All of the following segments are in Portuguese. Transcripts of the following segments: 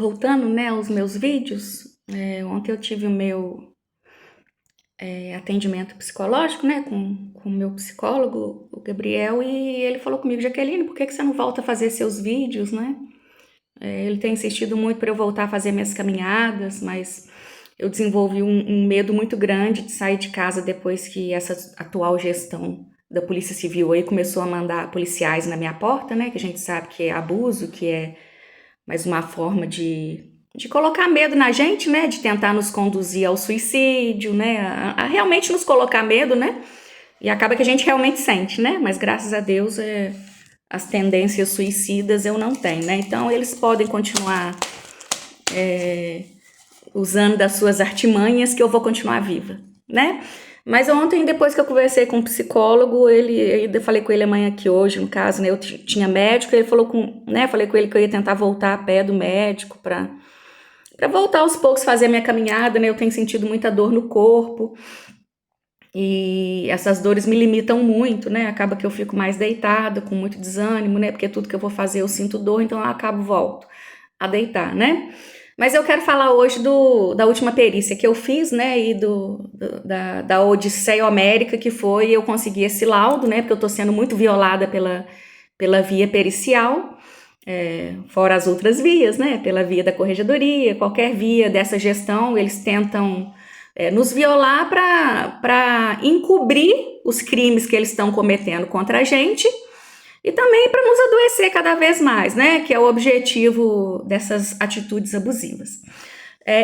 Voltando, né, aos meus vídeos, ontem eu tive o meu atendimento psicológico, né, com o meu psicólogo, o Gabriel, e ele falou comigo: Jaqueline, por que você não volta a fazer seus vídeos, né? Ele tem insistido muito para eu voltar a fazer minhas caminhadas, mas eu desenvolvi um medo muito grande de sair de casa depois que essa atual gestão da Polícia Civil aí começou a mandar policiais na minha porta, né, que a gente sabe que é abuso, que é mais uma forma de colocar medo na gente, né? De tentar nos conduzir ao suicídio, né? A realmente nos colocar medo, né? E acaba que a gente realmente sente, né? Mas graças a Deus as tendências suicidas eu não tenho, né? Então eles podem continuar usando das suas artimanhas que eu vou continuar viva, né? Mas ontem, depois que eu conversei com o psicólogo, eu falei com ele amanhã aqui hoje, no caso, né? Eu tinha médico, ele falou falei com ele que eu ia tentar voltar a pé do médico para voltar aos poucos fazer a minha caminhada, né? Eu tenho sentido muita dor no corpo e essas dores me limitam muito, né? Acaba que eu fico mais deitada, com muito desânimo, né? Porque tudo que eu vou fazer eu sinto dor, então eu volto a deitar, né? Mas eu quero falar hoje da última perícia que eu fiz, né? E da Odisseia Homérica, que foi eu conseguir esse laudo, né? Porque eu tô sendo muito violada pela via pericial. Fora as outras vias, né? Pela via da corregedoria, qualquer via dessa gestão, eles tentam nos violar para encobrir os crimes que eles estão cometendo contra a gente e também para nos adoecer cada vez mais, né? Que é o objetivo dessas atitudes abusivas.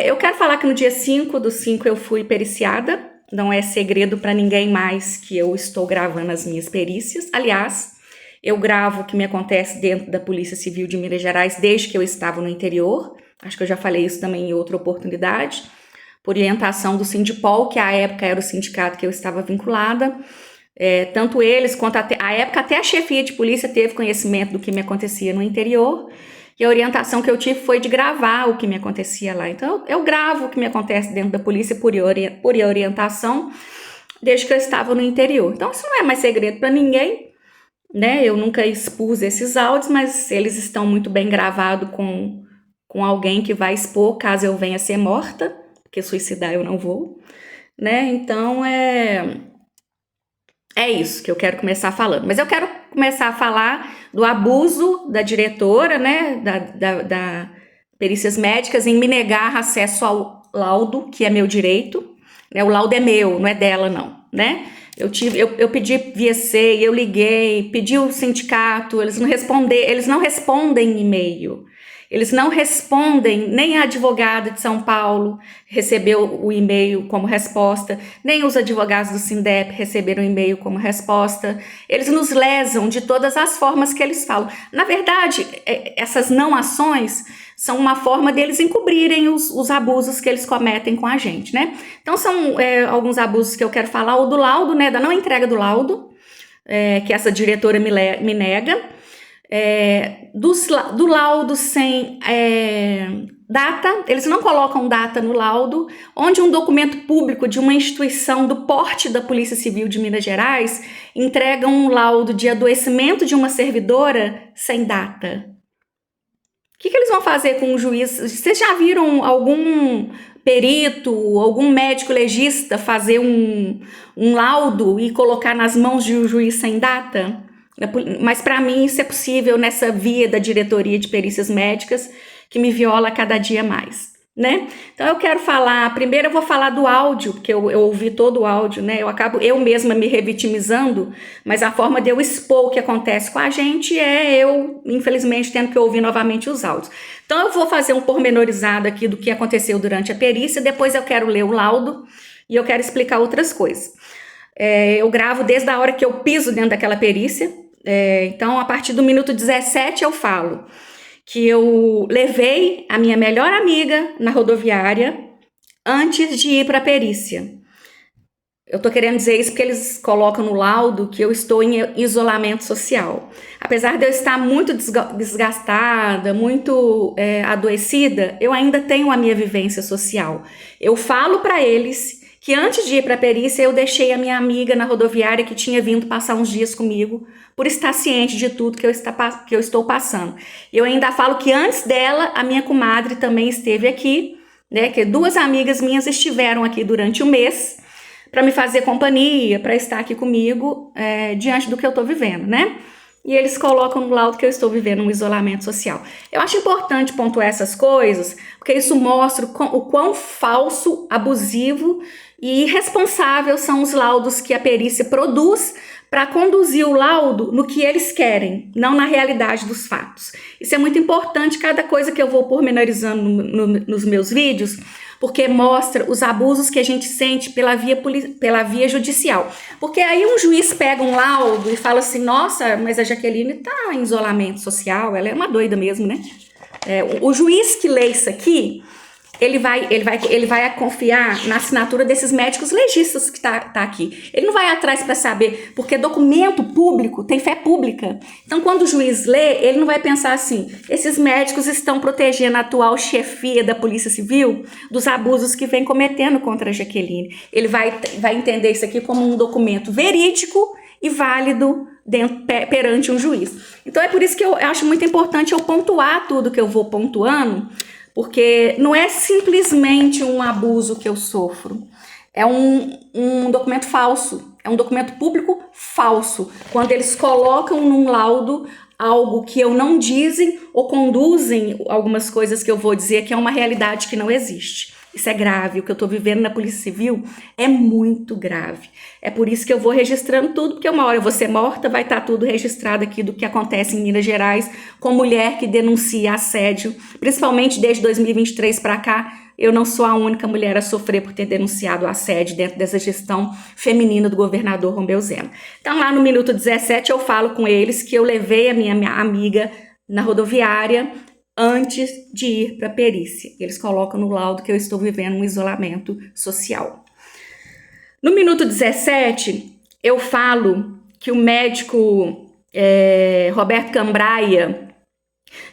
Eu quero falar que no dia 5/5 eu fui periciada, não é segredo para ninguém mais que eu estou gravando as minhas perícias. Aliás, eu gravo o que me acontece dentro da Polícia Civil de Minas Gerais desde que eu estava no interior. Acho que eu já falei isso também em outra oportunidade. Por orientação do Sindipol, que à época era o sindicato que eu estava vinculada. Tanto eles quanto à época até a chefia de polícia teve conhecimento do que me acontecia no interior. E a orientação que eu tive foi de gravar o que me acontecia lá. Então eu gravo o que me acontece dentro da polícia por orientação desde que eu estava no interior. Então isso não é mais segredo para ninguém, né? Eu nunca expus esses áudios, mas eles estão muito bem gravados com alguém que vai expor caso eu venha a ser morta, porque suicidar eu não vou, né? Então é isso que eu quero começar falando. Mas eu quero começar a falar do abuso da diretora, né, da Perícias Médicas, em me negar acesso ao laudo, que é meu direito. Né? O laudo é meu, não é dela, não, né? Eu pedi via SEI, eu liguei, pedi o sindicato, eles não respondem e-mail. Eles não respondem, nem a advogada de São Paulo recebeu o e-mail como resposta, nem os advogados do Sindep receberam o e-mail como resposta. Eles nos lesam de todas as formas que eles falam. Na verdade, essas não ações são uma forma deles encobrirem os abusos que eles cometem com a gente, né? Então, são alguns abusos que eu quero falar. O do laudo, né? Da não entrega do laudo, que essa diretora me nega. Do laudo sem data, eles não colocam data no laudo, onde um documento público de uma instituição do porte da Polícia Civil de Minas Gerais entrega um laudo de adoecimento de uma servidora sem data. O que eles vão fazer com o juiz? Vocês já viram algum perito, algum médico legista fazer um laudo e colocar nas mãos de um juiz sem data? Mas para mim isso é possível nessa via da diretoria de perícias médicas que me viola cada dia mais, né? Então eu quero falar, primeiro eu vou falar do áudio, porque eu ouvi todo o áudio, né? Eu acabo eu mesma me revitimizando, mas a forma de eu expor o que acontece com a gente é eu, infelizmente, tendo que ouvir novamente os áudios. Então eu vou fazer um pormenorizado aqui do que aconteceu durante a perícia, depois eu quero ler o laudo e eu quero explicar outras coisas. Eu gravo desde a hora que eu piso dentro daquela perícia. Então, a partir do minuto 17 eu falo que eu levei a minha melhor amiga na rodoviária antes de ir para a perícia. Eu tô querendo dizer isso porque eles colocam no laudo que eu estou em isolamento social. Apesar de eu estar muito desgastada, muito adoecida, eu ainda tenho a minha vivência social. Eu falo para eles que antes de ir para a perícia eu deixei a minha amiga na rodoviária que tinha vindo passar uns dias comigo, por estar ciente de tudo que eu estou passando. Eu ainda falo que antes dela, a minha comadre também esteve aqui, né, que 2 amigas minhas estiveram aqui durante o mês para me fazer companhia, para estar aqui comigo diante do que eu estou vivendo, né? E eles colocam no laudo que eu estou vivendo um isolamento social. Eu acho importante pontuar essas coisas, porque isso mostra o quão falso, abusivo e irresponsável são os laudos que a perícia produz para conduzir o laudo no que eles querem, não na realidade dos fatos. Isso é muito importante, cada coisa que eu vou pormenorizando nos meus vídeos, porque mostra os abusos que a gente sente pela via judicial. Porque aí um juiz pega um laudo e fala assim, nossa, mas a Jaqueline está em isolamento social, ela é uma doida mesmo, né? O juiz que lê isso aqui, ele vai confiar na assinatura desses médicos legistas que tá aqui. Ele não vai atrás para saber, porque documento público tem fé pública. Então, quando o juiz lê, ele não vai pensar assim, esses médicos estão protegendo a atual chefia da Polícia Civil dos abusos que vem cometendo contra a Jaqueline. Ele vai entender isso aqui como um documento verídico e válido perante um juiz. Então, é por isso que eu acho muito importante eu pontuar tudo que eu vou pontuando, porque não é simplesmente um abuso que eu sofro, é um documento falso, é um documento público falso, quando eles colocam num laudo algo que eu não dizem ou conduzem algumas coisas que eu vou dizer que é uma realidade que não existe. Isso é grave, o que eu estou vivendo na Polícia Civil é muito grave. É por isso que eu vou registrando tudo, porque uma hora eu vou ser morta, vai estar tudo registrado aqui do que acontece em Minas Gerais com mulher que denuncia assédio, principalmente desde 2023 para cá. Eu não sou a única mulher a sofrer por ter denunciado assédio dentro dessa gestão feminina do governador Romeu Zema. Então lá no minuto 17 eu falo com eles que eu levei a minha amiga na rodoviária antes de ir para a perícia. Eles colocam no laudo que eu estou vivendo um isolamento social. No minuto 17, eu falo que o médico Roberto Cambraia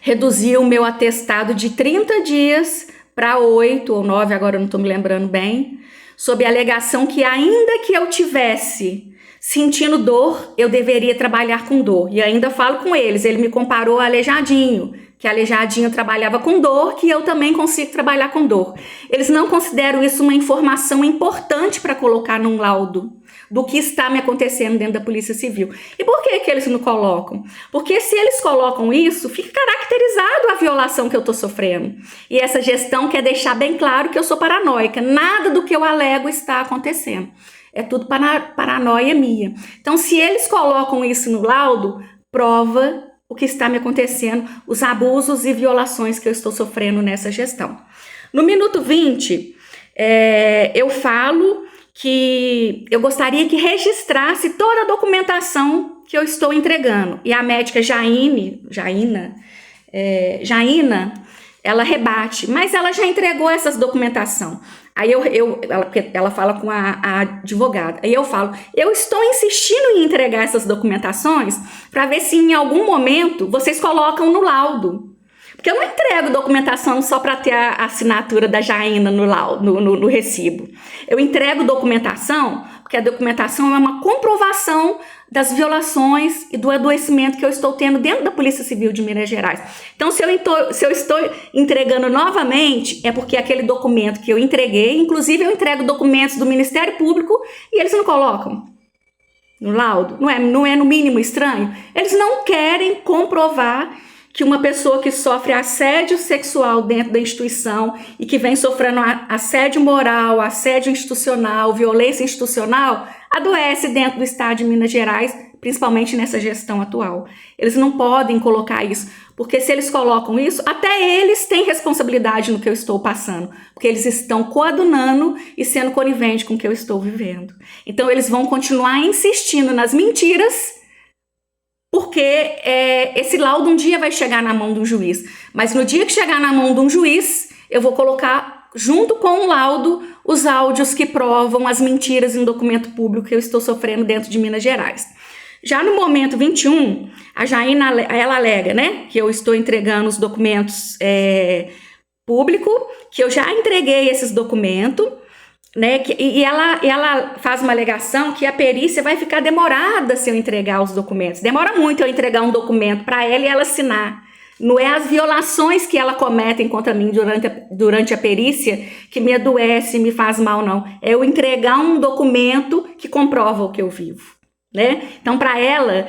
reduziu o meu atestado de 30 dias para 8 ou 9, agora eu não estou me lembrando bem, sob a alegação que ainda que eu tivesse sentindo dor, eu deveria trabalhar com dor. E ainda falo com eles, ele me comparou a Aleijadinho, que Aleijadinho trabalhava com dor, que eu também consigo trabalhar com dor. Eles não consideram isso uma informação importante para colocar num laudo do que está me acontecendo dentro da Polícia Civil. E por que eles não colocam? Porque se eles colocam isso, fica caracterizado a violação que eu estou sofrendo. E essa gestão quer deixar bem claro que eu sou paranoica. Nada do que eu alego está acontecendo. É tudo paranoia minha. Então, se eles colocam isso no laudo, prova o que está me acontecendo, os abusos e violações que eu estou sofrendo nessa gestão. No minuto 20, eu falo que eu gostaria que registrasse toda a documentação que eu estou entregando. E a médica Jaina, ela rebate, mas ela já entregou essa documentação. Aí ela fala com a advogada. Aí eu falo, eu estou insistindo em entregar essas documentações para ver se em algum momento vocês colocam no laudo. Porque eu não entrego documentação só para ter a assinatura da Jaina no recibo. Eu entrego documentação porque a documentação é uma comprovação das violações e do adoecimento que eu estou tendo dentro da Polícia Civil de Minas Gerais. Então, se eu estou entregando novamente, é porque aquele documento que eu entreguei, inclusive eu entrego documentos do Ministério Público e eles não colocam no laudo. Não é no mínimo estranho? Eles não querem comprovar que uma pessoa que sofre assédio sexual dentro da instituição e que vem sofrendo assédio moral, assédio institucional, violência institucional, adoece dentro do estado de Minas Gerais, principalmente nessa gestão atual. Eles não podem colocar isso, porque se eles colocam isso, até eles têm responsabilidade no que eu estou passando, porque eles estão coadunando e sendo coniventes com o que eu estou vivendo. Então eles vão continuar insistindo nas mentiras, porque esse laudo um dia vai chegar na mão do juiz. Mas no dia que chegar na mão de um juiz, eu vou colocar junto com o laudo os áudios que provam as mentiras em documento público que eu estou sofrendo dentro de Minas Gerais. Já no momento 21, a Jaina, ela alega, né, que eu estou entregando os documentos públicos, que eu já entreguei esses documentos, né? E ela faz uma alegação que a perícia vai ficar demorada se eu entregar os documentos. Demora muito eu entregar um documento para ela e ela assinar. Não é as violações que ela comete contra mim durante a perícia que me adoece e me faz mal, não. É eu entregar um documento que comprova o que eu vivo, né? Então, para ela,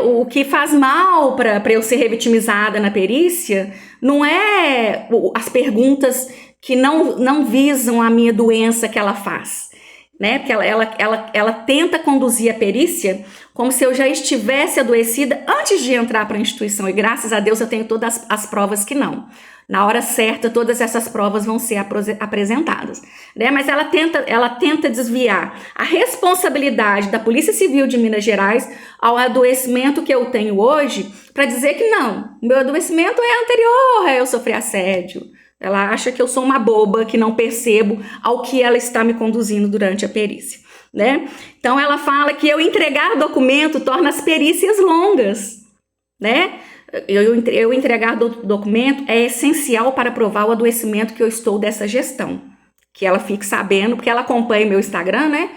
o que faz mal para eu ser revitimizada na perícia não é as perguntas que não visam a minha doença que ela faz, né? Porque ela tenta conduzir a perícia como se eu já estivesse adoecida antes de entrar para a instituição, e graças a Deus eu tenho todas as provas que não. Na hora certa, todas essas provas vão ser apresentadas, né? Mas ela tenta desviar a responsabilidade da Polícia Civil de Minas Gerais ao adoecimento que eu tenho hoje, para dizer que não, meu adoecimento é anterior a eu sofrer assédio. Ela acha que eu sou uma boba, que não percebo ao que ela está me conduzindo durante a perícia, né? Então ela fala que eu entregar documento torna as perícias longas, né? Eu entregar documento é essencial para provar o adoecimento que eu estou dessa gestão. Que ela fique sabendo, porque ela acompanha meu Instagram, né?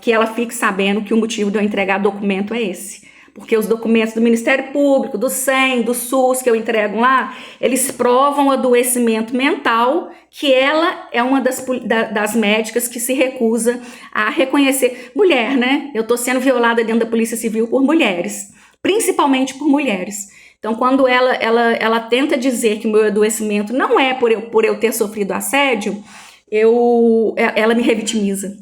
Que ela fique sabendo que o motivo de eu entregar documento é esse. Porque os documentos do Ministério Público, do SEM, do SUS que eu entrego lá, eles provam o adoecimento mental, que ela é uma das médicas que se recusa a reconhecer. Mulher, né? Eu estou sendo violada dentro da Polícia Civil por mulheres, principalmente por mulheres. Então, quando ela tenta dizer que o meu adoecimento não é por eu ter sofrido assédio, ela me revitimiza,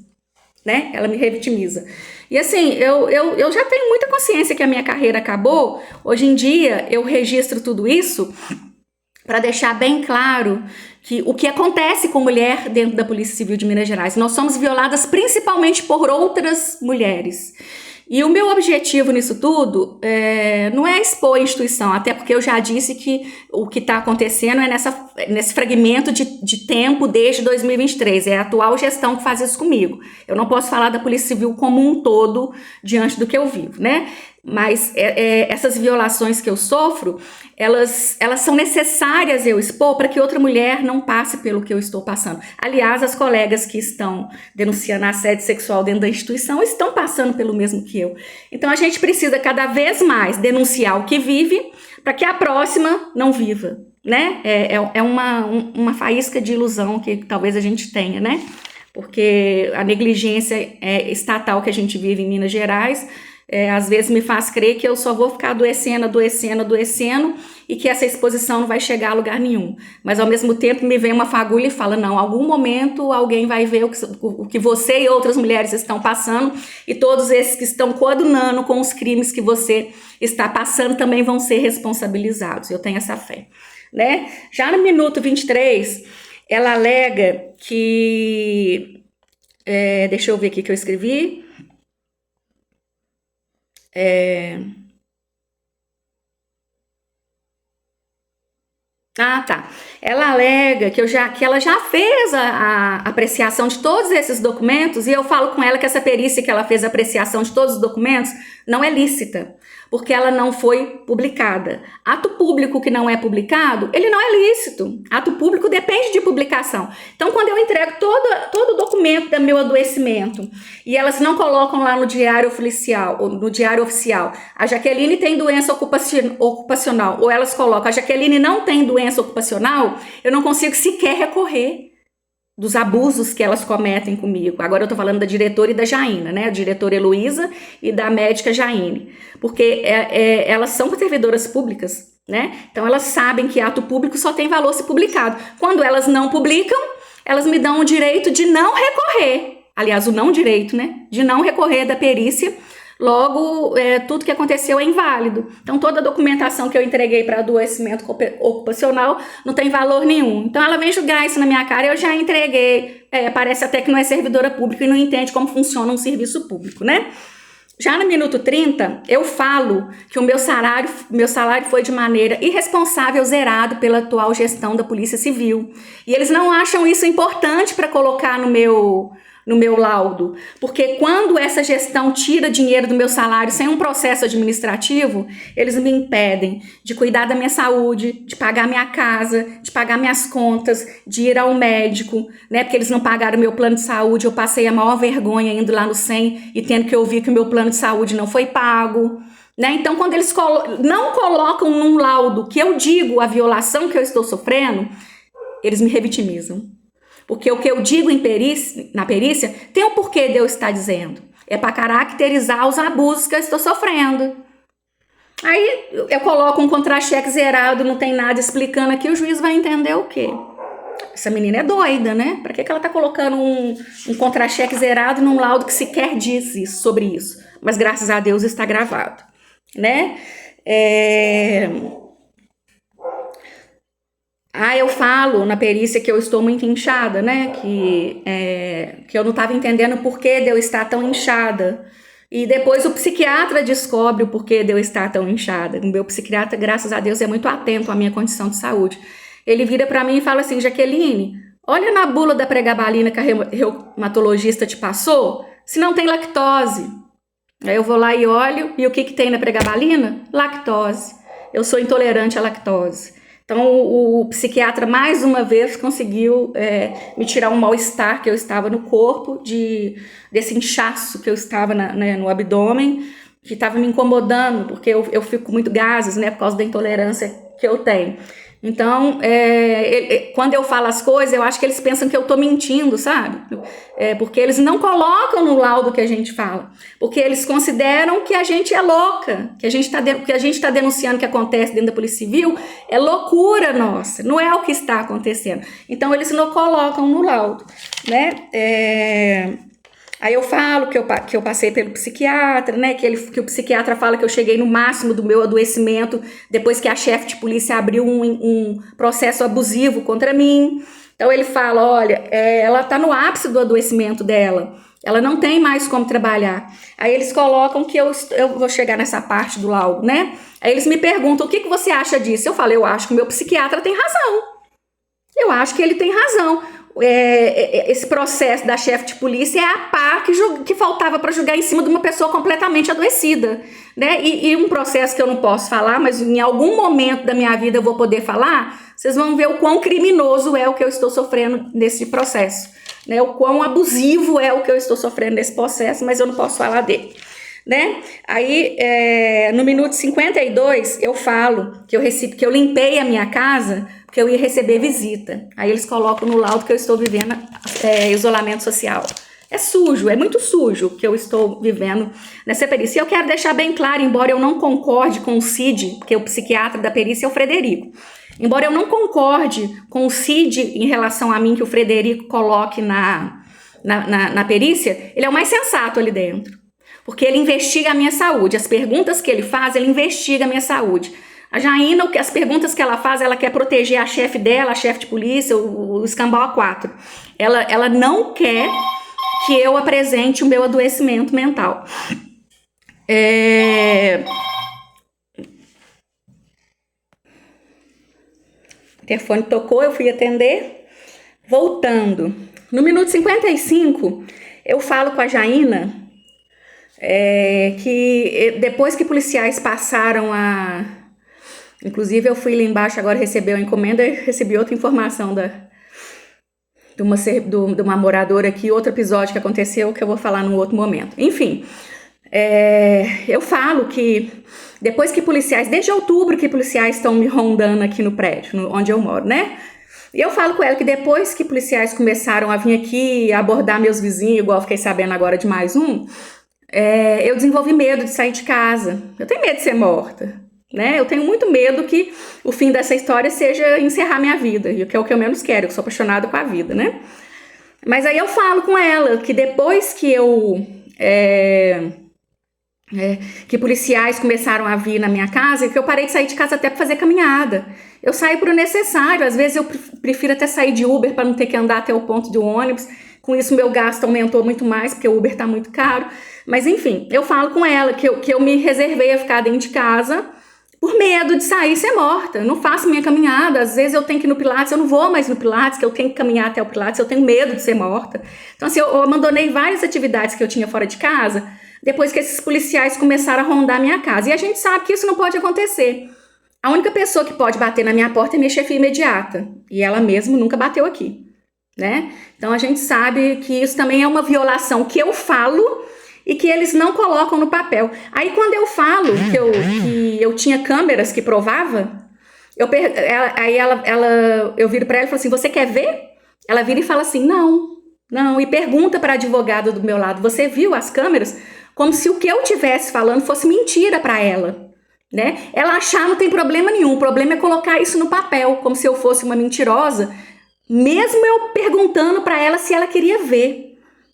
né? Ela me revitimiza. E assim, eu já tenho muita consciência que a minha carreira acabou. Hoje em dia, eu registro tudo isso para deixar bem claro que o que acontece com mulher dentro da Polícia Civil de Minas Gerais. Nós somos violadas principalmente por outras mulheres. E o meu objetivo nisso tudo não é expor a instituição, até porque eu já disse que o que está acontecendo é nesse fragmento de tempo desde 2023, é a atual gestão que faz isso comigo. Eu não posso falar da Polícia Civil como um todo diante do que eu vivo, né? Mas essas violações que eu sofro, elas são necessárias eu expor para que outra mulher não passe pelo que eu estou passando. Aliás, as colegas que estão denunciando assédio sexual dentro da instituição estão passando pelo mesmo que eu. Então a gente precisa cada vez mais denunciar o que vive para que a próxima não viva, né? É uma faísca de ilusão que talvez a gente tenha, né? Porque a negligência estatal que a gente vive em Minas Gerais às vezes me faz crer que eu só vou ficar adoecendo e que essa exposição não vai chegar a lugar nenhum. Mas ao mesmo tempo me vem uma fagulha e fala, não, em algum momento alguém vai ver o que você e outras mulheres estão passando, e todos esses que estão coadunando com os crimes que você está passando também vão ser responsabilizados. Eu tenho essa fé, né? Já no minuto 23, ela alega que... deixa eu ver aqui que eu escrevi. Tá. Ela alega que ela já fez a apreciação de todos esses documentos, e eu falo com ela que essa perícia que ela fez a apreciação de todos os documentos não é lícita, porque ela não foi publicada. Ato público que não é publicado, ele não é lícito. Ato público depende de publicação. Então, quando eu entrego todo o documento do meu adoecimento e elas não colocam lá no diário oficial, a Jaqueline tem doença ocupacional, ou elas colocam, a Jaqueline não tem doença ocupacional, eu não consigo sequer recorrer dos abusos que elas cometem comigo. Agora eu tô falando da diretora e da Jaina, né? A diretora Heloísa e da médica Jaine. Porque elas são servidoras públicas, né? Então elas sabem que ato público só tem valor se publicado. Quando elas não publicam, elas me dão o direito de não recorrer. Aliás, o não direito, né? De não recorrer da perícia. Logo, tudo que aconteceu é inválido. Então, toda a documentação que eu entreguei para adoecimento ocupacional não tem valor nenhum. Então, ela vem julgar isso na minha cara, eu já entreguei. Parece até que não é servidora pública e não entende como funciona um serviço público, né? Já no minuto 30, eu falo que o meu salário foi de maneira irresponsável zerado pela atual gestão da Polícia Civil. E eles não acham isso importante para colocar no no meu laudo, porque quando essa gestão tira dinheiro do meu salário sem um processo administrativo, eles me impedem de cuidar da minha saúde, de pagar minha casa, de pagar minhas contas, de ir ao médico, né? Porque eles não pagaram meu plano de saúde, eu passei a maior vergonha indo lá no SEM e tendo que ouvir que o meu plano de saúde não foi pago, né? Então, quando eles não colocam num laudo que eu digo a violação que eu estou sofrendo, eles me revitimizam. Porque o que eu digo na perícia tem um porquê de eu estar dizendo. É para caracterizar os abusos que eu estou sofrendo. Aí eu coloco um contra-cheque zerado, não tem nada explicando aqui, o juiz vai entender o quê? Essa menina é doida, né? Para que ela tá colocando um contra-cheque zerado num laudo que sequer diz isso, sobre isso? Mas graças a Deus está gravado, né? Eu falo na perícia que eu estou muito inchada, né? Que eu não estava entendendo o porquê de eu estar tão inchada. E depois o psiquiatra descobre o porquê de eu estar tão inchada. O meu psiquiatra, graças a Deus, é muito atento à minha condição de saúde. Ele vira para mim e fala assim: Jaqueline, olha na bula da pregabalina que a reumatologista te passou, se não tem lactose. Aí eu vou lá e olho, e o que tem na pregabalina? Lactose. Eu sou intolerante à lactose. Então, o psiquiatra, mais uma vez, conseguiu me tirar um mal-estar que eu estava no corpo, desse inchaço que eu estava no abdômen, que estava me incomodando, porque eu fico com muito gases, né, por causa da intolerância que eu tenho. Então, quando eu falo as coisas, eu acho que eles pensam que eu tô mentindo, sabe? Porque eles não colocam no laudo que a gente fala. Porque eles consideram que a gente é louca, que a gente tá denunciando que acontece dentro da Polícia Civil é loucura nossa, não é o que está acontecendo. Então, eles não colocam no laudo, né? Aí eu falo que eu passei pelo psiquiatra, né? Que o psiquiatra fala que eu cheguei no máximo do meu adoecimento depois que a chefe de polícia abriu um processo abusivo contra mim. Então ele fala, olha, ela tá no ápice do adoecimento dela, ela não tem mais como trabalhar. Aí eles colocam que eu vou chegar nessa parte do laudo, né? Aí eles me perguntam, o que você acha disso? Eu falo, eu acho que o meu psiquiatra tem razão. Eu acho que ele tem razão. Esse processo da chefe de polícia é a pá que faltava para julgar em cima de uma pessoa completamente adoecida, né? E um processo que eu não posso falar, mas em algum momento da minha vida eu vou poder falar, vocês vão ver o quão criminoso é o que eu estou sofrendo nesse processo, né? O quão abusivo é o que eu estou sofrendo nesse processo, mas eu não posso falar dele, né? Aí, no minuto 52, eu falo que eu limpei a minha casa porque eu ia receber visita. Aí eles colocam no laudo que eu estou vivendo isolamento social. É sujo, é muito sujo que eu estou vivendo nessa perícia. E eu quero deixar bem claro, embora eu não concorde com o CID, porque o psiquiatra da perícia é o Frederico. Embora eu não concorde com o CID em relação a mim, que o Frederico coloque na perícia, ele é o mais sensato ali dentro. Porque ele investiga a minha saúde. As perguntas que ele faz, ele investiga a minha saúde. A Jaina, as perguntas que ela faz, ela quer proteger a chefe dela, a chefe de polícia, o escambau A4. Ela não quer que eu apresente o meu adoecimento mental. O telefone tocou, eu fui atender. Voltando. No minuto 55, eu falo com a Jaina que depois que policiais passaram a... Inclusive, eu fui lá embaixo agora receber uma encomenda e recebi outra informação de uma moradora aqui, outro episódio que aconteceu que eu vou falar num outro momento. Enfim, eu falo que depois que policiais, desde outubro que policiais estão me rondando aqui no prédio, onde eu moro, né? E eu falo com ela que depois que policiais começaram a vir aqui abordar meus vizinhos, igual eu fiquei sabendo agora de mais um, eu desenvolvi medo de sair de casa. Eu tenho medo de ser morta, né? Eu tenho muito medo que o fim dessa história seja encerrar minha vida, e que é o que eu menos quero, eu sou apaixonada com a vida, né? Mas aí eu falo com ela que depois que que policiais começaram a vir na minha casa, que eu parei de sair de casa até para fazer caminhada. Eu saio por necessário, às vezes eu prefiro até sair de Uber para não ter que andar até o ponto de ônibus. Com isso, meu gasto aumentou muito mais, porque o Uber está muito caro. Mas, enfim, eu falo com ela que eu me reservei a ficar dentro de casa por medo de sair e ser morta. Eu não faço minha caminhada, às vezes eu tenho que ir no Pilates, eu não vou mais no Pilates, que eu tenho que caminhar até o Pilates, eu tenho medo de ser morta. Então, assim, eu abandonei várias atividades que eu tinha fora de casa, depois que esses policiais começaram a rondar a minha casa. E a gente sabe que isso não pode acontecer. A única pessoa que pode bater na minha porta é minha chefia imediata, e ela mesmo nunca bateu aqui, né? Então, a gente sabe que isso também é uma violação que eu falo e que eles não colocam no papel. Aí, quando eu falo que eu tinha câmeras que provava, eu viro para ela e falo assim, você quer ver? Ela vira e fala assim, não, e pergunta para a advogada do meu lado, você viu as câmeras? Como se o que eu estivesse falando fosse mentira para ela, né? Ela achar não tem problema nenhum, o problema é colocar isso no papel, como se eu fosse uma mentirosa, mesmo eu perguntando para ela se ela queria ver.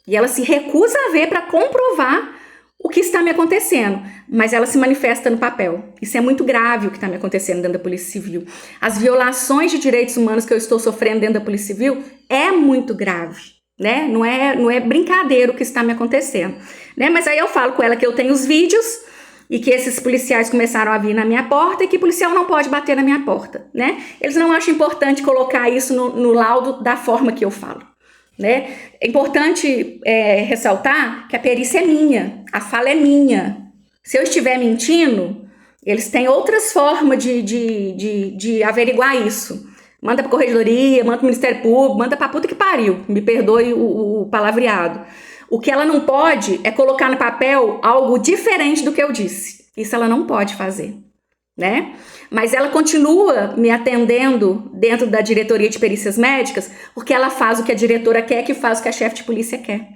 E ela se recusa a ver para comprovar o que está me acontecendo, mas ela se manifesta no papel. Isso é muito grave o que está me acontecendo dentro da Polícia Civil. As violações de direitos humanos que eu estou sofrendo dentro da Polícia Civil é muito grave, né? Não é brincadeira o que está me acontecendo, né? Mas aí eu falo com ela que eu tenho os vídeos e que esses policiais começaram a vir na minha porta e que policial não pode bater na minha porta, né? Eles não acham importante colocar isso no laudo da forma que eu falo, né? É importante ressaltar que a perícia é minha, a fala é minha. Se eu estiver mentindo, eles têm outras formas de averiguar isso. Manda pra corregedoria, manda pro Ministério Público, manda pra puta que pariu, me perdoe o palavreado. O que ela não pode é colocar no papel algo diferente do que eu disse. Isso ela não pode fazer, né? Mas ela continua me atendendo dentro da diretoria de perícias médicas porque ela faz o que a diretora quer, que faz o que a chefe de polícia quer.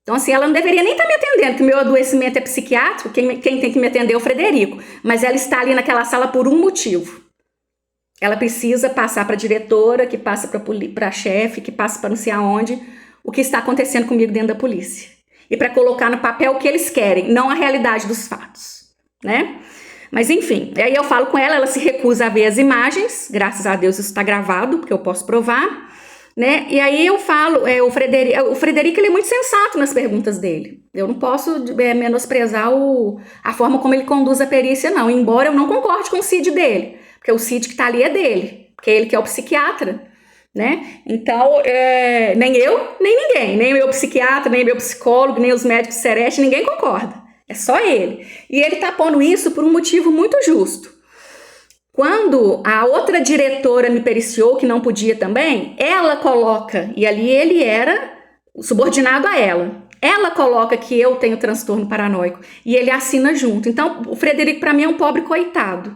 Então, assim, ela não deveria nem estar me atendendo, que o meu adoecimento é psiquiátrico, quem tem que me atender é o Frederico, mas ela está ali naquela sala por um motivo. Ela precisa passar para a diretora, que passa para a chefe, que passa para não sei aonde, o que está acontecendo comigo dentro da polícia. E para colocar no papel o que eles querem, não a realidade dos fatos, né? Mas enfim, aí eu falo com ela, ela se recusa a ver as imagens, graças a Deus isso está gravado, porque eu posso provar, né? E aí eu falo, o Frederico ele é muito sensato nas perguntas dele. Eu não posso menosprezar a forma como ele conduz a perícia, não, embora eu não concorde com o CID dele, porque o CID que está ali é dele, porque é ele que é o psiquiatra, né? Então, nem eu, nem ninguém, nem meu psiquiatra, nem meu psicólogo, nem os médicos Sereste, ninguém concorda. É só ele. E ele tá pondo isso por um motivo muito justo. Quando a outra diretora me periciou, que não podia também, ela coloca, e ali ele era subordinado a ela, ela coloca que eu tenho transtorno paranoico, e ele assina junto. Então, o Frederico, para mim, é um pobre coitado,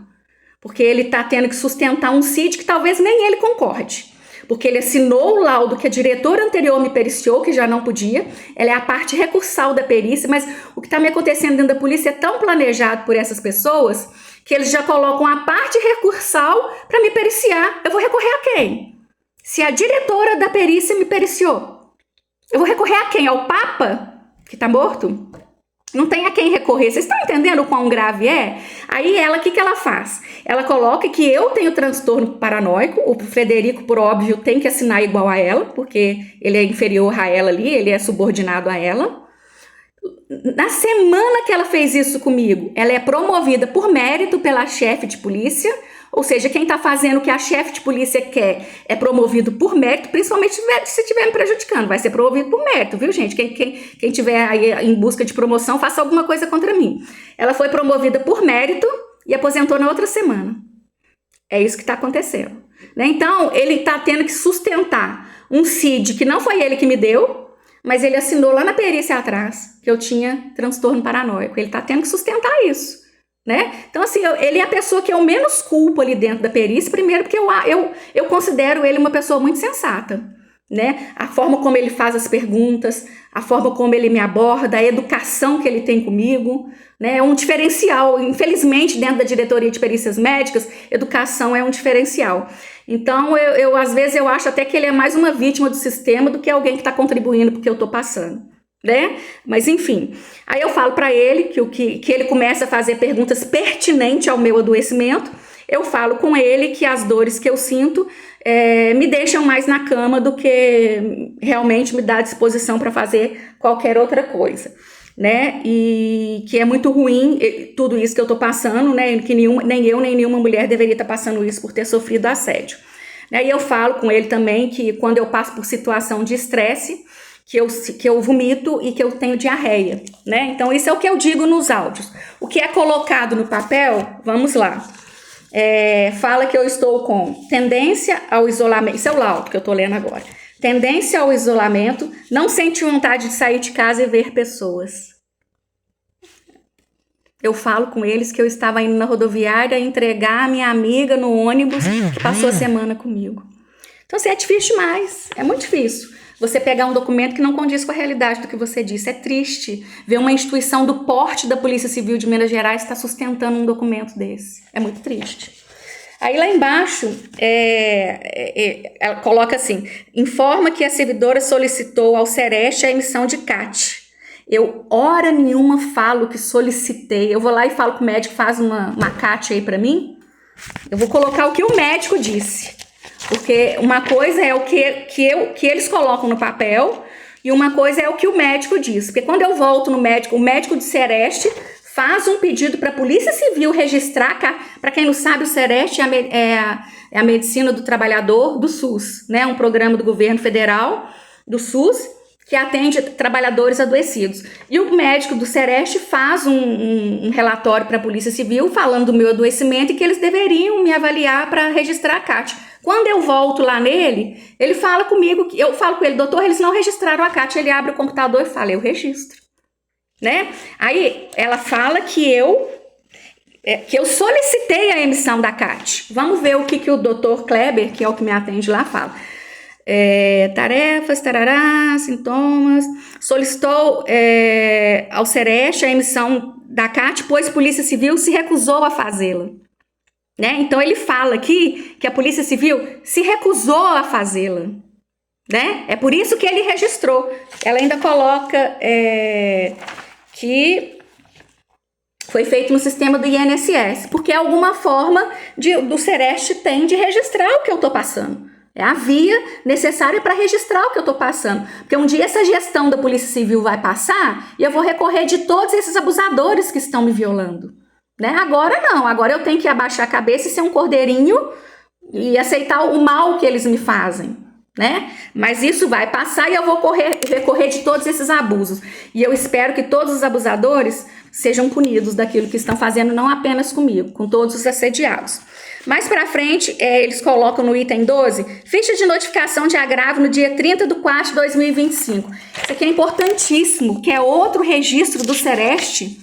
porque ele tá tendo que sustentar um CID que talvez nem ele concorde. Porque ele assinou o laudo que a diretora anterior me periciou, que já não podia. Ela é a parte recursal da perícia, mas o que está me acontecendo dentro da polícia é tão planejado por essas pessoas que eles já colocam a parte recursal para me periciar. Eu vou recorrer a quem? Se a diretora da perícia me periciou, eu vou recorrer a quem? Ao Papa, que está morto? Não tem a quem recorrer. Vocês estão entendendo o quão grave é? Aí ela, o que ela faz? Ela coloca que eu tenho transtorno paranoico, o Frederico, por óbvio, tem que assinar igual a ela, porque ele é inferior a ela ali, ele é subordinado a ela. Na semana que ela fez isso comigo, ela é promovida por mérito pela chefe de polícia, ou seja, quem está fazendo o que a chefe de polícia quer é promovido por mérito, principalmente se estiver me prejudicando, vai ser promovido por mérito, viu, gente? Quem tiver aí em busca de promoção, faça alguma coisa contra mim. Ela foi promovida por mérito e aposentou na outra semana. É isso que está acontecendo, né? Então, ele está tendo que sustentar um CID que não foi ele que me deu, mas ele assinou lá na perícia atrás que eu tinha transtorno paranoico. Ele está tendo que sustentar isso, né? Então, assim, ele é a pessoa que eu menos culpo ali dentro da perícia, primeiro porque eu considero ele uma pessoa muito sensata, né? A forma como ele faz as perguntas, a forma como ele me aborda, a educação que ele tem comigo, né? É um diferencial. Infelizmente, dentro da diretoria de perícias médicas, educação é um diferencial. Então, às vezes eu acho até que ele é mais uma vítima do sistema do que alguém que está contribuindo porque eu estou passando, né? Mas enfim, aí eu falo para ele que ele começa a fazer perguntas pertinentes ao meu adoecimento. Eu falo com ele que as dores que eu sinto me deixam mais na cama do que realmente me dá disposição para fazer qualquer outra coisa. né? E que é muito ruim tudo isso que eu tô passando, né? Que nem eu nem nenhuma mulher deveria estar passando isso por ter sofrido assédio. E eu falo com ele também que quando eu passo por situação de estresse, que eu vomito e que eu tenho diarreia, né? Então isso é o que eu digo nos áudios. O que é colocado no papel, vamos lá. Fala que eu estou com tendência ao isolamento, isso é o laudo que eu tô lendo agora. Tendência ao isolamento, não sente vontade de sair de casa e ver pessoas. Eu falo com eles que eu estava indo na rodoviária entregar a minha amiga no ônibus que passou a semana comigo. Então, assim, é difícil demais, é muito difícil. Você pegar um documento que não condiz com a realidade do que você disse. É triste ver uma instituição do porte da Polícia Civil de Minas Gerais estar sustentando um documento desse. É muito triste. Aí lá embaixo, ela coloca assim, informa que a servidora solicitou ao Sereste a emissão de CAT. Eu, hora nenhuma, falo que solicitei. Eu vou lá e falo que o médico faz uma CAT aí pra mim. Eu vou colocar o que o médico disse. Porque uma coisa é o que eles colocam no papel e uma coisa é o que o médico diz. Porque quando eu volto no médico, o médico de Sereste faz um pedido para a Polícia Civil registrar, para quem não sabe, o Sereste é a medicina do trabalhador do SUS, né? Um programa do governo federal do SUS que atende trabalhadores adoecidos. E o médico do Sereste faz um relatório para a Polícia Civil falando do meu adoecimento e que eles deveriam me avaliar para registrar a CAT. Quando eu volto lá nele, ele fala comigo, eu falo com ele, doutor, eles não registraram a CAT. Ele abre o computador e fala, eu registro. Né? Aí ela fala que eu solicitei a emissão da CAT. Vamos ver o que o doutor Kleber, que é o que me atende lá, fala. Tarefas, tarará, sintomas. Solicitou ao Sereste a emissão da CAT, pois a Polícia Civil se recusou a fazê-la. Né? Então ele fala aqui que a Polícia Civil se recusou a fazê-la. Né? É por isso que ele registrou. Ela ainda coloca que foi feito no sistema do INSS, porque é alguma forma do Sereste tem de registrar o que eu estou passando. É a via necessária para registrar o que eu estou passando. Porque um dia essa gestão da Polícia Civil vai passar e eu vou recorrer de todos esses abusadores que estão me violando. Né? Agora não, agora eu tenho que abaixar a cabeça e ser um cordeirinho e aceitar o mal que eles me fazem. Né? Mas isso vai passar e eu vou recorrer de todos esses abusos. E eu espero que todos os abusadores sejam punidos daquilo que estão fazendo, não apenas comigo, com todos os assediados. Mais para frente, eles colocam no item 12, ficha de notificação de agravo no dia 30/4 de 2025. Isso aqui é importantíssimo, que é outro registro do Sereste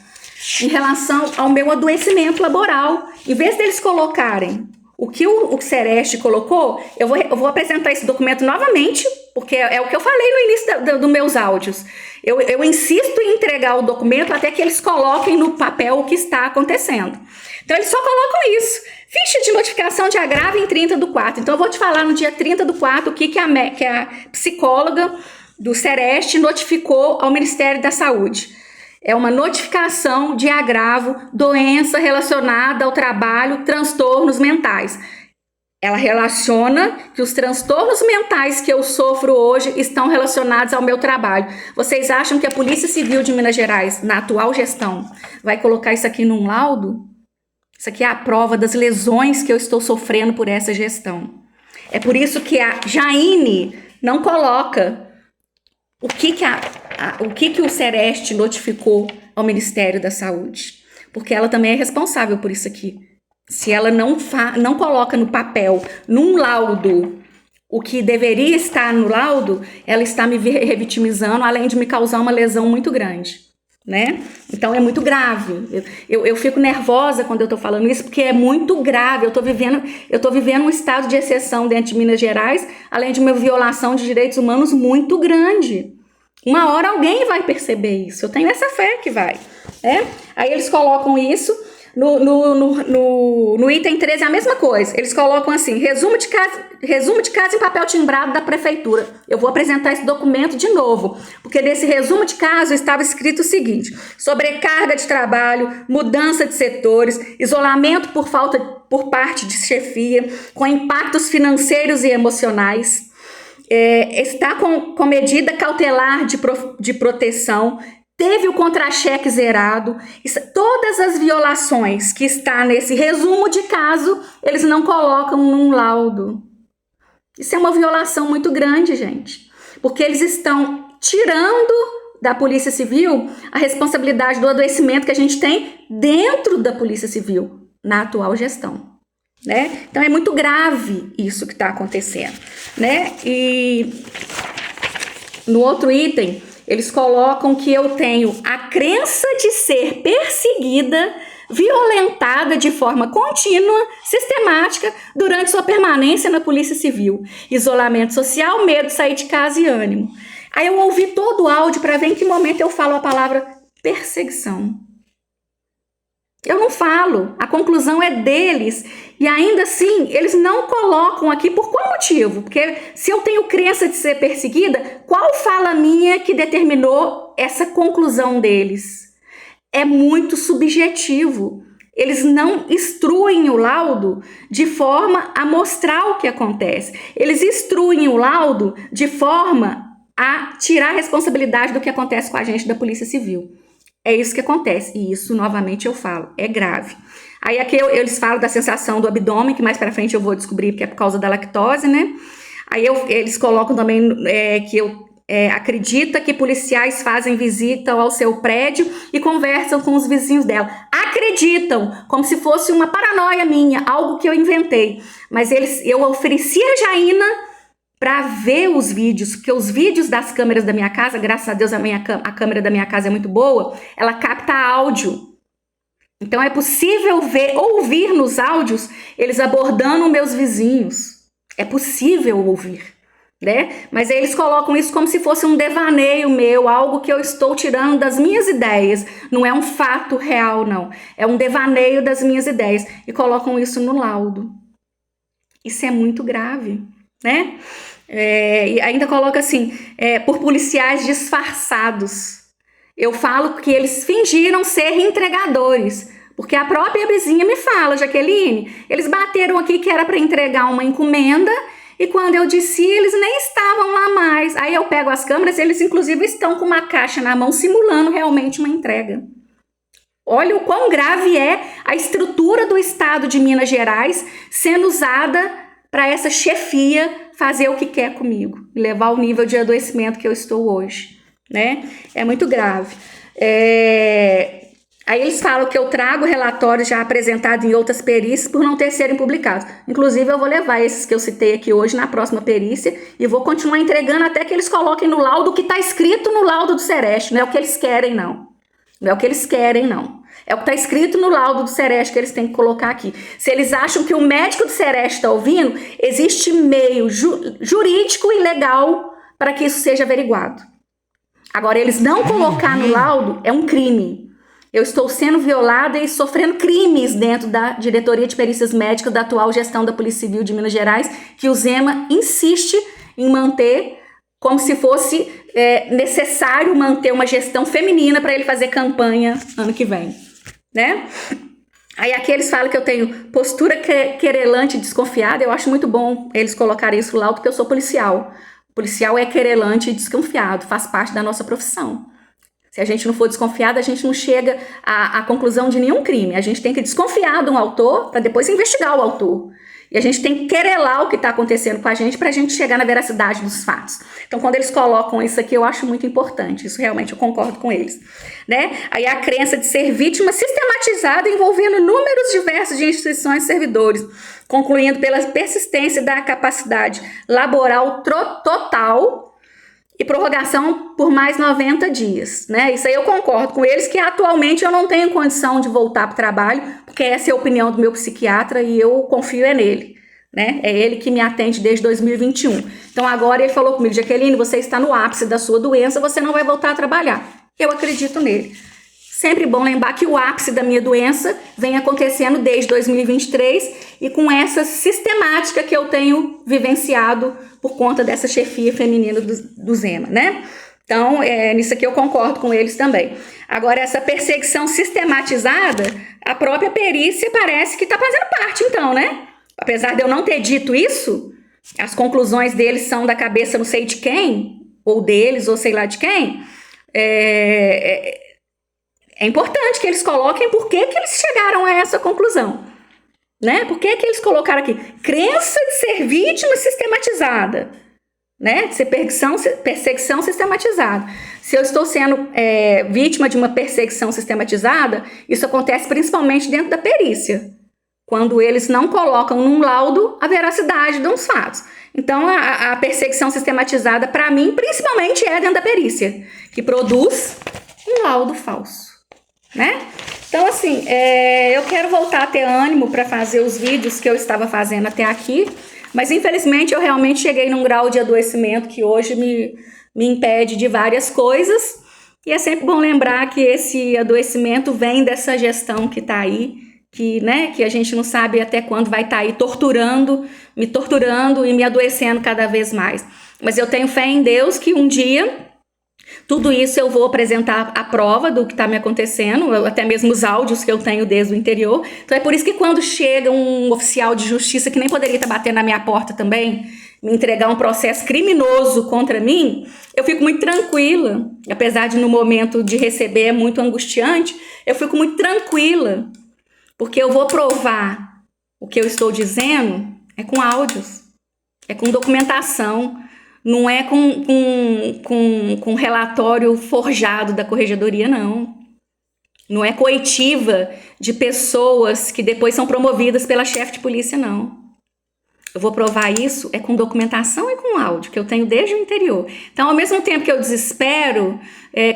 em relação ao meu adoecimento laboral. Em vez deles colocarem o que o Sereste colocou, eu vou apresentar esse documento novamente, porque é o que eu falei no início dos meus áudios. Eu insisto em entregar o documento até que eles coloquem no papel o que está acontecendo. Então, eles só colocam isso. Ficha de notificação de agravo em 30/4. Então, eu vou te falar no dia 30/4 o que a psicóloga do Sereste notificou ao Ministério da Saúde. É uma notificação de agravo, doença relacionada ao trabalho, transtornos mentais. Ela relaciona que os transtornos mentais que eu sofro hoje estão relacionados ao meu trabalho. Vocês acham que a Polícia Civil de Minas Gerais, na atual gestão, vai colocar isso aqui num laudo? Isso aqui é a prova das lesões que eu estou sofrendo por essa gestão. É por isso que a Jaine não coloca o que o Sereste notificou ao Ministério da Saúde. Porque ela também é responsável por isso aqui. Se ela não coloca no papel, num laudo, o que deveria estar no laudo, ela está me revitimizando, além de me causar uma lesão muito grande. Né? Então é muito grave. Eu fico nervosa quando eu tô falando isso, porque é muito grave. Eu tô vivendo um estado de exceção dentro de Minas Gerais, além de uma violação de direitos humanos muito grande. Uma hora alguém vai perceber isso. Eu tenho essa fé que vai. Aí eles colocam isso. No item 13 é a mesma coisa. Eles colocam assim, resumo de caso em papel timbrado da prefeitura. Eu vou apresentar esse documento de novo, porque nesse resumo de caso estava escrito o seguinte: sobrecarga de trabalho, mudança de setores, isolamento por parte de chefia, com impactos financeiros e emocionais, está com medida cautelar de proteção, teve o contra-cheque zerado. Todas as violações que está nesse resumo de caso, eles não colocam num laudo. Isso é uma violação muito grande, gente, porque eles estão tirando da Polícia Civil a responsabilidade do adoecimento que a gente tem dentro da Polícia Civil na atual gestão, né? Então é muito grave isso que está acontecendo, né? E no outro item, eles colocam que eu tenho a crença de ser perseguida, violentada de forma contínua, sistemática, durante sua permanência na Polícia Civil. Isolamento social, medo de sair de casa e ânimo. Aí eu ouvi todo o áudio para ver em que momento eu falo a palavra perseguição. Eu não falo, a conclusão é deles. E ainda assim, eles não colocam aqui por qual motivo? Porque se eu tenho crença de ser perseguida, qual fala minha que determinou essa conclusão deles? É muito subjetivo. Eles não instruem o laudo de forma a mostrar o que acontece. Eles instruem o laudo de forma a tirar a responsabilidade do que acontece com a gente da Polícia Civil. É isso que acontece, e isso, novamente, eu falo, é grave. Aí aqui eles falam da sensação do abdômen, que mais pra frente eu vou descobrir que é por causa da lactose, né? Aí eles colocam também que eu acredita que policiais fazem visita ao seu prédio e conversam com os vizinhos dela. Acreditam, como se fosse uma paranoia minha, algo que eu inventei. Mas eu ofereci a Jaina para ver os vídeos, porque os vídeos das câmeras da minha casa, graças a Deus a câmera da minha casa é muito boa, ela capta áudio. Então é possível ouvir nos áudios eles abordando meus vizinhos. É possível ouvir, né? Mas aí eles colocam isso como se fosse um devaneio meu, algo que eu estou tirando das minhas ideias. Não é um fato real, não. É um devaneio das minhas ideias. E colocam isso no laudo. Isso é muito grave, né? E ainda coloca assim, por policiais disfarçados. Eu falo que eles fingiram ser entregadores, porque a própria vizinha me fala, Jaqueline, eles bateram aqui que era para entregar uma encomenda e quando eu disse, eles nem estavam lá mais. Aí eu pego as câmeras, eles inclusive estão com uma caixa na mão simulando realmente uma entrega. Olha o quão grave é a estrutura do estado de Minas Gerais sendo usada para essa chefia fazer o que quer comigo, levar ao nível de adoecimento que eu estou hoje, né? É muito grave. Aí eles falam que eu trago relatórios já apresentados em outras perícias por não ter serem publicados. Inclusive, eu vou levar esses que eu citei aqui hoje na próxima perícia e vou continuar entregando até que eles coloquem no laudo o que está escrito no laudo do Sereste. Não é o que eles querem, não. Não é o que eles querem, não. É o que está escrito no laudo do Sereste que eles têm que colocar aqui. Se eles acham que o médico do Sereste está ouvindo, existe meio jurídico e legal para que isso seja averiguado. Agora, eles não colocar no laudo é um crime. Eu estou sendo violada e sofrendo crimes dentro da Diretoria de Perícias Médicas da atual gestão da Polícia Civil de Minas Gerais, que o Zema insiste em manter como se fosse necessário manter uma gestão feminina para ele fazer campanha ano que vem, né? Aí aqui eles falam que eu tenho postura querelante e desconfiada. Eu acho muito bom eles colocarem isso lá, porque eu sou policial. O policial é querelante e desconfiado, faz parte da nossa profissão. Se a gente não for desconfiado, a gente não chega à conclusão de nenhum crime. A gente tem que desconfiar de um autor para depois investigar o autor. E a gente tem que querelar o que está acontecendo com a gente para a gente chegar na veracidade dos fatos. Então, quando eles colocam isso aqui, eu acho muito importante. Isso realmente eu concordo com eles, né? Aí a crença de ser vítima sistematizada envolvendo números diversos de instituições e servidores, concluindo pela persistência da capacidade laboral total e prorrogação por mais 90 dias, né? Isso aí eu concordo com eles, que atualmente eu não tenho condição de voltar para o trabalho, porque essa é a opinião do meu psiquiatra e eu confio nele, né? É ele que me atende desde 2021. Então agora ele falou comigo, Jaqueline, você está no ápice da sua doença, você não vai voltar a trabalhar. Eu acredito nele. Sempre bom lembrar que o ápice da minha doença vem acontecendo desde 2023 e com essa sistemática que eu tenho vivenciado por conta dessa chefia feminina do Zema, né? Então, nisso aqui eu concordo com eles também. Agora, essa perseguição sistematizada, a própria perícia parece que está fazendo parte, então, né? Apesar de eu não ter dito isso, as conclusões deles são da cabeça não sei de quem, ou deles, ou sei lá de quem. é, é importante que eles coloquem por que eles chegaram a essa conclusão. Né? Por que eles colocaram aqui? Crença de ser vítima sistematizada. Né? De ser perseguição sistematizada. Se eu estou sendo vítima de uma perseguição sistematizada, isso acontece principalmente dentro da perícia, quando eles não colocam num laudo a veracidade de uns fatos. Então, a perseguição sistematizada, para mim, principalmente é dentro da perícia, que produz um laudo falso, né? Então, assim, eu quero voltar a ter ânimo para fazer os vídeos que eu estava fazendo até aqui, mas, infelizmente, eu realmente cheguei num grau de adoecimento que hoje me impede de várias coisas, e é sempre bom lembrar que esse adoecimento vem dessa gestão que está aí, que a gente não sabe até quando vai estar aí me torturando e me adoecendo cada vez mais. Mas eu tenho fé em Deus que um dia tudo isso eu vou apresentar a prova do que está me acontecendo, até mesmo os áudios que eu tenho desde o interior. Então é por isso que quando chega um oficial de justiça que nem poderia estar batendo na minha porta também, me entregar um processo criminoso contra mim, eu fico muito tranquila, apesar de no momento de receber é muito angustiante, eu fico muito tranquila, porque eu vou provar o que eu estou dizendo com áudios, com documentação, não é com relatório forjado da corregedoria, não. Não é coitiva de pessoas que depois são promovidas pela chefe de polícia, não. Eu vou provar isso com documentação e com áudio, que eu tenho desde o interior. Então, ao mesmo tempo que eu desespero,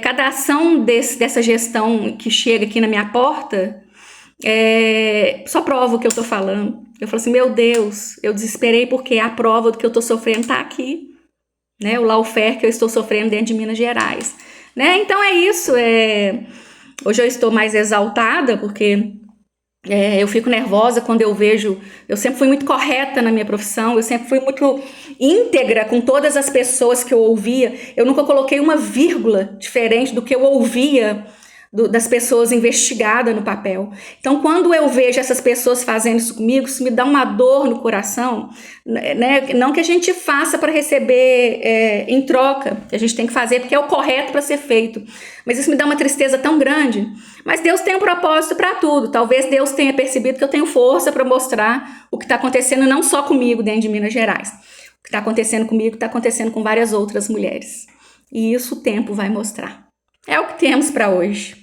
cada ação dessa gestão que chega aqui na minha porta, só prova o que eu tô falando. Eu falo assim, meu Deus, eu desesperei porque a prova do que eu tô sofrendo tá aqui. Né, o lawfare que eu estou sofrendo dentro de Minas Gerais. Né? Então é isso. Hoje eu estou mais exaltada porque eu fico nervosa quando eu vejo... Eu sempre fui muito correta na minha profissão, eu sempre fui muito íntegra com todas as pessoas que eu ouvia. Eu nunca coloquei uma vírgula diferente do que eu ouvia das pessoas investigadas no papel. Então, quando eu vejo essas pessoas fazendo isso comigo, isso me dá uma dor no coração, né? Não que a gente faça para receber em troca, a gente tem que fazer porque é o correto para ser feito, mas isso me dá uma tristeza tão grande. Mas Deus tem um propósito para tudo. Talvez Deus tenha percebido que eu tenho força para mostrar o que está acontecendo não só comigo dentro de Minas Gerais. O que está acontecendo comigo está acontecendo com várias outras mulheres. E isso o tempo vai mostrar. É o que temos para hoje.